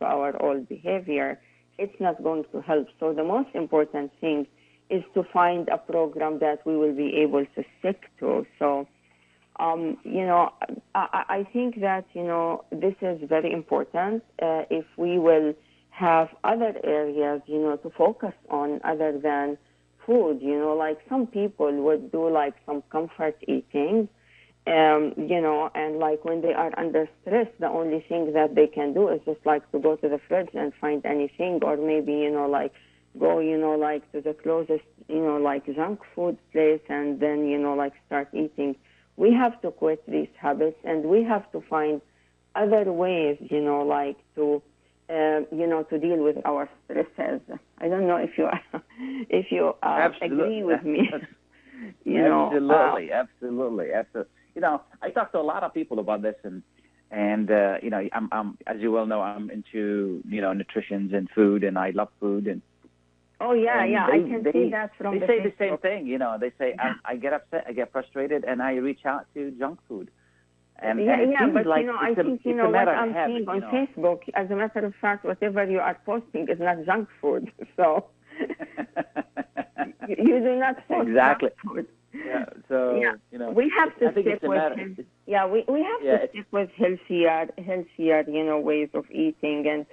our old behavior, it's not going to help. So the most important thing is to find a program that we will be able to stick to. So, I think that, this is very important. If we will have other areas, to focus on other than food. Like some people would do like some comfort eating, and like when they are under stress, the only thing that they can do is just like to go to the fridge and find anything, or maybe, like go, like to the closest, like junk food place and then, like start eating. We have to quit these habits, and we have to find other ways, like to, to deal with our stresses. I don't know if you agree with me. Absolutely. I talk to a lot of people about this, and I'm as you well know, I'm into nutrition and food, and I love food, and I can see that from they say the same thing. They say I get upset, I get frustrated, and I reach out to junk food. And but like I think what I'm seeing on Facebook. As a matter of fact, whatever you are posting is not junk food, so you do not post exactly. junk food. Yeah, so we have to stick with we have to stick with healthier ways of eating, and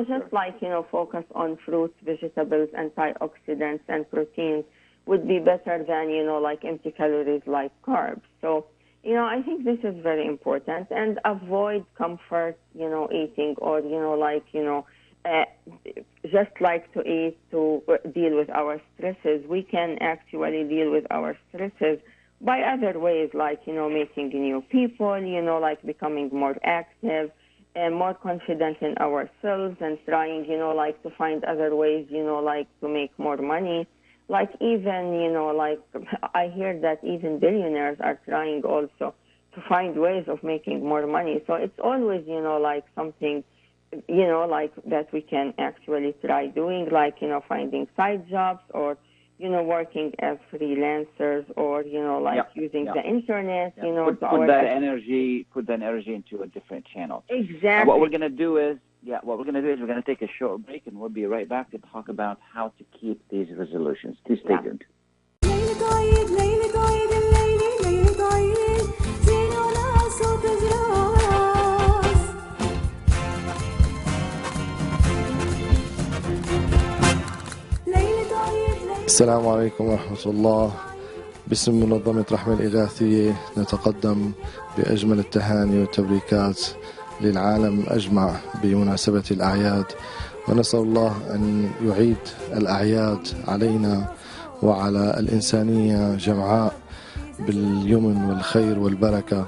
just like focus on fruits, vegetables, antioxidants, and proteins would be better than like empty calories like carbs. So I think this is very important, and avoid comfort eating, or just like to eat to deal with our stresses. We can actually deal with our stresses by other ways, like, meeting new people, like becoming more active and more confident in ourselves, and trying, like to find other ways, like to make more money. Like even, like I hear that even billionaires are trying also to find ways of making more money. So it's always, like something like that we can actually try doing, like, finding side jobs, or, working as freelancers, or, like using the internet, put that energy into a different channel. Exactly. What we're going to do is, we're going to take a short break, and we'll be right back to talk about how to keep these resolutions. Please stay tuned. السلام عليكم ورحمة الله. باسم منظمة رحمة الإغاثية نتقدم بأجمل التهاني والتبريكات للعالم أجمع بمناسبة الأعياد، ونسأل الله أن يعيد الأعياد علينا وعلى الإنسانية جمعاء باليمن والخير والبركة.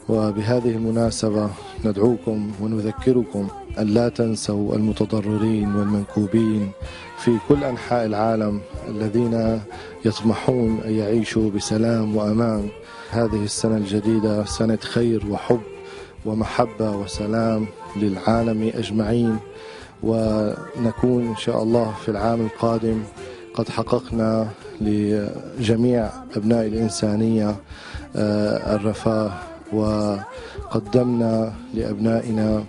وبهذه المناسبة ندعوكم ونذكركم أن لا تنسوا المتضررين والمنكوبين في كل أنحاء العالم الذين يطمحون أن يعيشوا بسلام وأمان. هذه السنة الجديدة سنة خير وحب ومحبة وسلام للعالم أجمعين، ونكون إن شاء الله في العام القادم قد حققنا لجميع أبناء الإنسانية الرفاه، وقدمنا لأبنائنا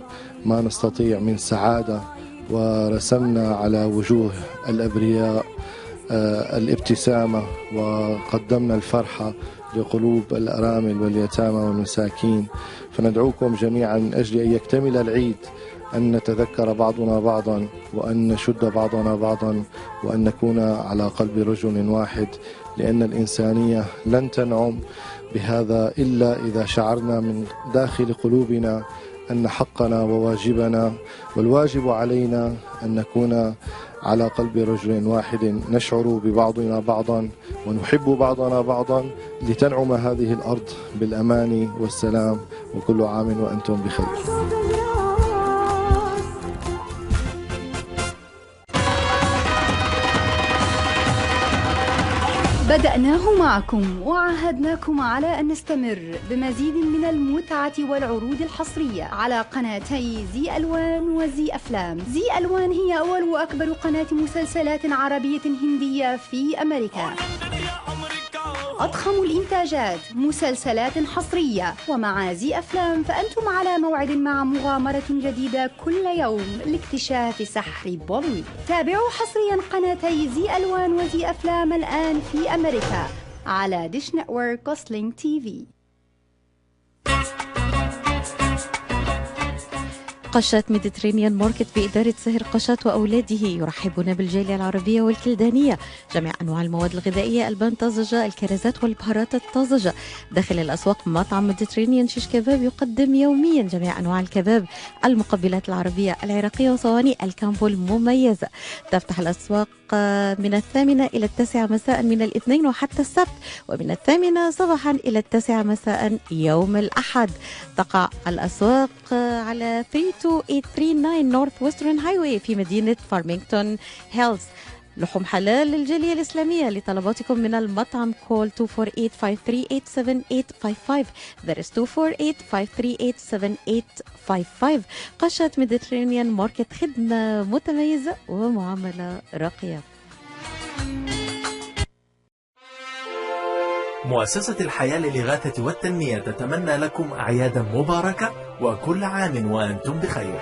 ما نستطيع من سعادة، ورسمنا على وجوه الأبرياء الابتسامة، وقدمنا الفرحة لقلوب الأرامل واليتامى والمساكين. فندعوكم جميعا من أجل أن يكتمل العيد أن نتذكر بعضنا بعضا، وأن نشد بعضنا بعضا، وأن نكون على قلب رجل واحد، لأن الإنسانية لن تنعم بهذا إلا إذا شعرنا من داخل قلوبنا أن حقنا وواجبنا، والواجب علينا أن نكون على قلب رجل واحد، نشعر ببعضنا بعضا ونحب بعضنا بعضا، لتنعم هذه الأرض بالأمان والسلام. وكل عام وأنتم بخير. بدأناه معكم وعهدناكم على أن نستمر بمزيد من المتعة والعروض الحصرية على قناتي زي ألوان وزي أفلام. زي ألوان هي أول وأكبر قناة مسلسلات عربية هندية في أمريكا، أضخم الإنتاجات، مسلسلات حصرية. ومع زي أفلام فأنتم على موعد مع مغامرة جديدة كل يوم لاكتشاف سحر بوليوود. تابعوا حصريا قناتي زي ألوان وزي أفلام الآن في أمريكا على ديش نتورك وسلينج تي في. قشات ميديترينيان ماركت بإدارة سهر قشات وأولاده يرحبون بالجالية العربية والكلدانية. جميع أنواع المواد الغذائية، البان طازجة، الكرزات والبهارات الطازجة. داخل الأسواق مطعم ميديترينيان شيش كباب يقدم يوميا جميع أنواع الكباب، المقبلات العربية العراقية وصواني الكامبو المميزة. تفتح الأسواق من 8 إلى 9 مساء من الاثنين وحتى السبت، ومن 8 صباحا إلى 9 مساء يوم الأحد. تقع الأسواق على 32839 نورث ويسترن هايوي في مدينة فارمينغتون هيلز. لحوم حلال للجالية الإسلامية. لطلباتكم من المطعم كول 248-538-7855. That is 248-538-7855. قشة ميديترينيان ماركت، خدمة متميزة ومعاملة راقية. مؤسسة الحياة للإغاثة والتنمية تتمنى لكم أعيادا مباركة وكل عام وأنتم بخير.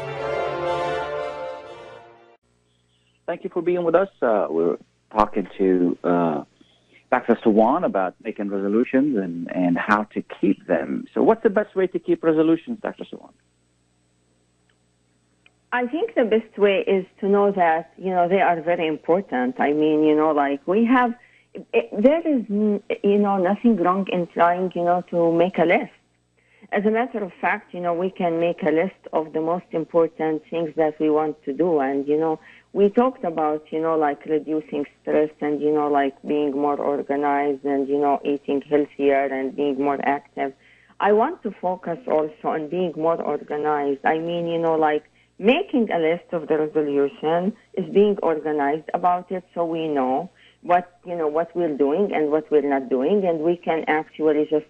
Thank you for being with us. We're talking to Dr. Suwan about making resolutions and how to keep them. So what's the best way to keep resolutions, Dr. Suwan? I think the best way is to know that, they are very important. I mean, we have, there is, nothing wrong in trying, to make a list. As a matter of fact, we can make a list of the most important things that we want to do. And, we talked about, reducing stress and, being more organized and, eating healthier and being more active. I want to focus also on being more organized. I mean, making a list of the resolution is being organized about it so we know what we're doing and what we're not doing, and we can actually just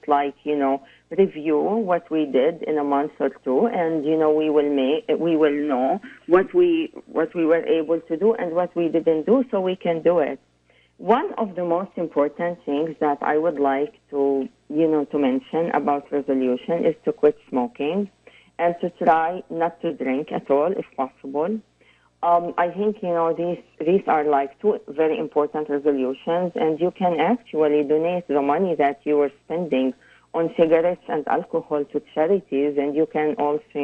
review what we did in a month or two, and we will know what we were able to do and what we didn't do, so we can do it. One of the most important things that I would like to mention about resolution is to quit smoking and to try not to drink at all if possible. I think, these are like two very important resolutions, and you can actually donate the money that you were spending on cigarettes and alcohol to charities, and you can also,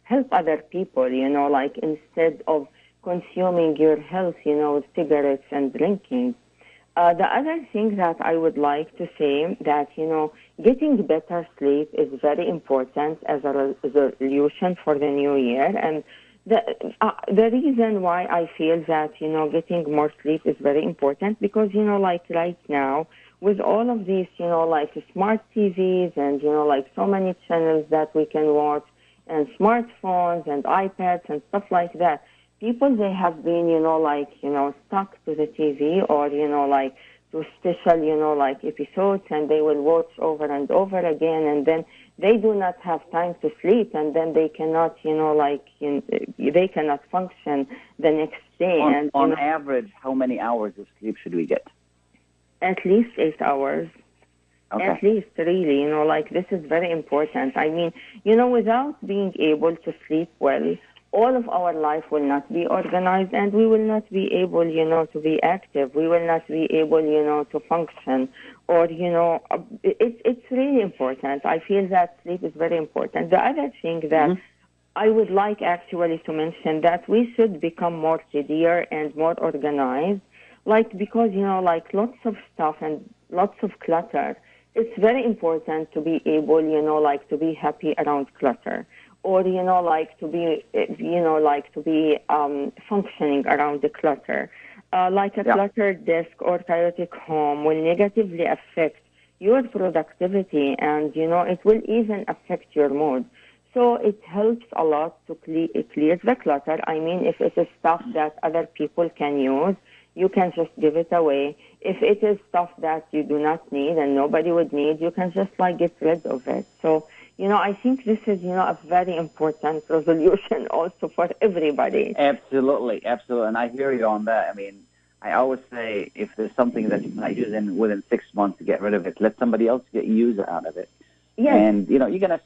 help other people, instead of consuming your health, with cigarettes and drinking. The other thing that I would like to say that, getting better sleep is very important as a resolution for the new year. And the reason why I feel that, getting more sleep is very important because, right now, with all of these, smart TVs and, so many channels that we can watch and smartphones and iPads and stuff like that, people, they have been, stuck to the TV or, to special, episodes, and they will watch over and over again, and then they do not have time to sleep, and then they cannot, they cannot function the next day. On average, how many hours of sleep should we get? At least 8 hours. Okay. At least, really, this is very important. I mean, without being able to sleep well, all of our life will not be organized, and we will not be able, to be active. We will not be able, to function. Or, it's really important. I feel that sleep is very important. The other thing that I would like actually to mention that we should become more steadier and more organized, because, lots of stuff and lots of clutter. It's very important to be able, to be happy around clutter. Or, to be functioning around the clutter. A cluttered desk or chaotic home will negatively affect your productivity, and, it will even affect your mood. So it helps a lot to clear the clutter. I mean, if it is stuff that other people can use, you can just give it away. If it is stuff that you do not need and nobody would need, you can just get rid of it. So, I think this is, a very important resolution also for everybody. Absolutely, absolutely. And I hear you on that. I mean, I always say if there's something that you're not using within 6 months to get rid of it, let somebody else get use out of it. Yes. And, you're going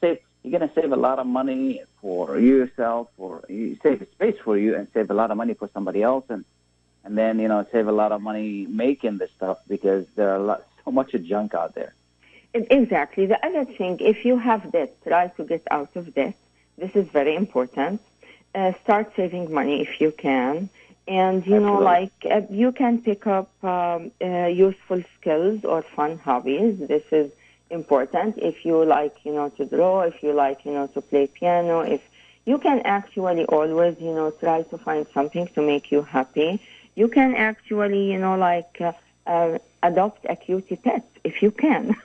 to save a lot of money for yourself, or you save space for you and save a lot of money for somebody else. And then, save a lot of money making this stuff because there are so much junk out there. Exactly. The other thing, if you have debt, try to get out of debt. This is very important. Start saving money if you can. And, you know, like you can pick up useful skills or fun hobbies. This is important. If you like, you know, to draw, if you like, you know, to play piano, if you can actually always, you know, try to find something to make you happy. You can actually, you know, like adopt a cutie pet if you can.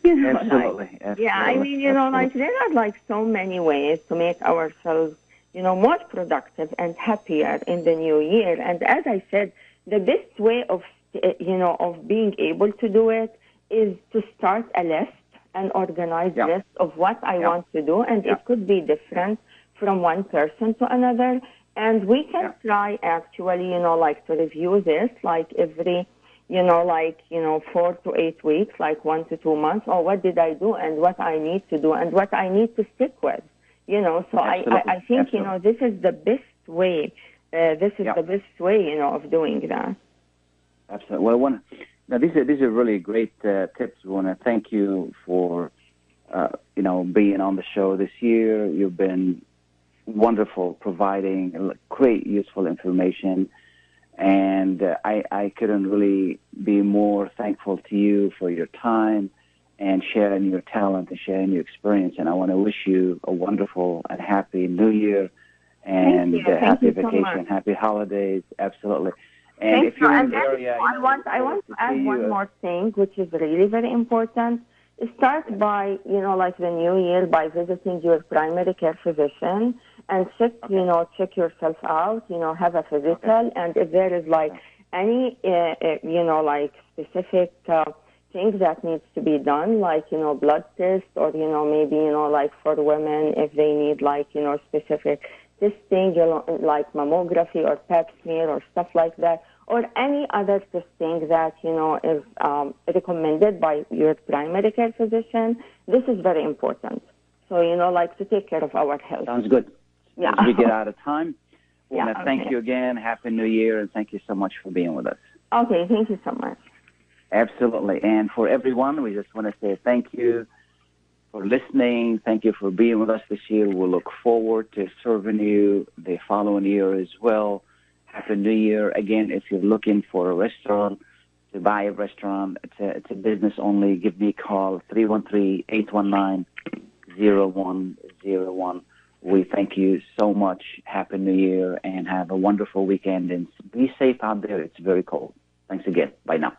You know, Absolutely. Yeah, I mean, you know, like there are like so many ways to make ourselves, you know, more productive and happier in the new year. And as I said, the best way of, you know, of being able to do it is to start a list, an organized list of what I want to do. And it could be different from one person to another. And we can try actually, you know, like to review this like every, you know, like, you know, 4 to 8 weeks, like 1 to 2 months. Or what did I do and what I need to do and what I need to stick with. You know, so I think, you know, this is the best way. This is the best way, you know, of doing that. Absolutely. Well, now these are really great tips. We want to thank you for, you know, being on the show this year. You've been wonderful, providing great, useful information. And I couldn't really be more thankful to you for your time and sharing your talent and sharing your experience. And I want to wish you a wonderful and happy New Year and happy vacation, happy holidays. Absolutely. And if you're in the area, I want to add one more thing, which is really very important. Start by, you know, like the new year by visiting your primary care physician and check yourself out, you know, have a physical. And if there is like any, you know, like specific things that needs to be done, like, you know, blood test or, you know, maybe, you know, like for women, if they need like, you know, specific testing, you know, like mammography or pap smear or stuff like that, or any other testing that, you know, is recommended by your primary care physician. This is very important. So, you know, like to take care of our health. Sounds good. Yeah. As we get out of time, we want to thank you again. Happy New Year, and thank you so much for being with us. Okay, thank you so much. Absolutely. And for everyone, we just want to say thank you for listening. Thank you for being with us this year. We'll look forward to serving you the following year as well. Happy New Year. Again, if you're looking for a restaurant, to buy a restaurant, it's a business only, give me a call, 313-819-0101. We thank you so much. Happy New Year, and have a wonderful weekend. And be safe out there. It's very cold. Thanks again. Bye now.